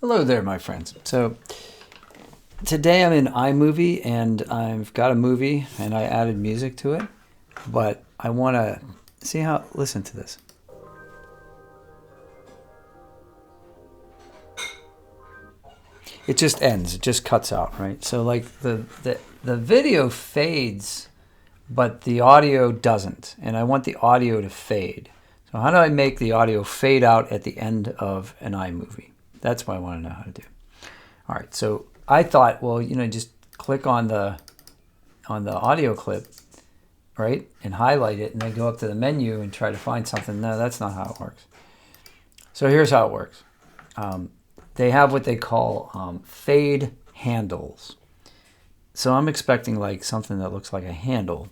Hello there, my friends. So today I'm in iMovie and I've got a movie and I added music to it, but I want to see how, listen to this. It just ends, it just cuts out, right? So like the video fades, but the audio doesn't. And I want the audio to fade. So how do I make the audio fade out at the end of an iMovie? That's what I want to know how to do. All right, so I thought, well, just click on the audio clip, right, and highlight it, and then go up to the menu and try to find something. No, that's not how it works. So here's how it works. They have what they call fade handles. So I'm expecting like something that looks like a handle,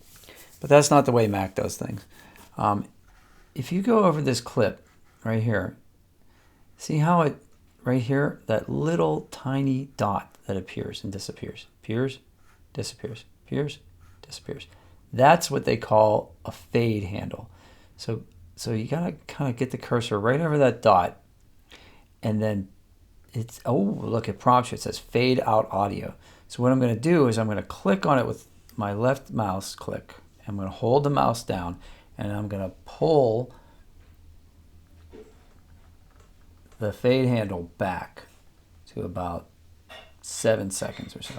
but that's not the way Mac does things. If you go over this clip right here, see how it, right here, that little tiny dot that appears and disappears. Appears, disappears, appears, disappears. That's what they call a fade handle. So you gotta kind of get the cursor right over that dot, and then it's, oh, look, it prompts you. It says fade out audio. So what I'm gonna do is I'm gonna click on it with my left mouse click. I'm gonna hold the mouse down and I'm gonna pull the fade handle back to about 7 seconds or so.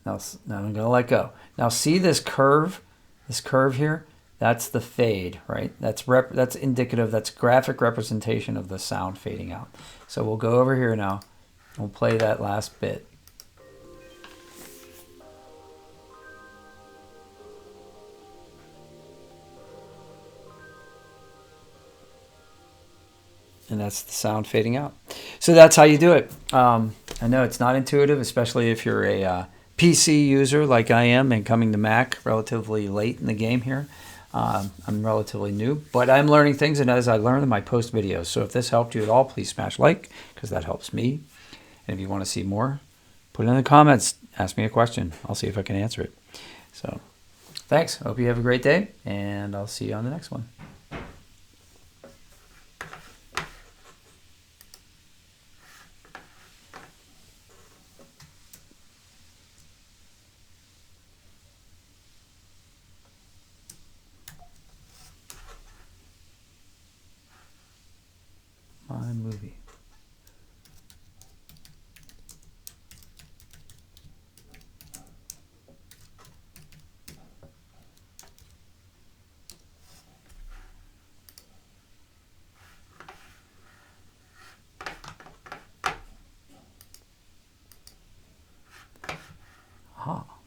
Now I'm going to let go. Now see this curve here? That's the fade, right? That's indicative, that's graphic representation of the sound fading out. So we'll go over here now. We'll play that last bit. And that's the sound fading out. So that's how you do it. I know it's not intuitive, especially if you're a PC user like I am and coming to Mac relatively late in the game here. I'm relatively new, but I'm learning things, and as I learn them, I post videos. So if this helped you at all, please smash like, because that helps me. And if you want to see more, put it in the comments. Ask me a question. I'll see if I can answer it. So thanks. Hope you have a great day, and I'll see you on the next one. iMovie. Aha.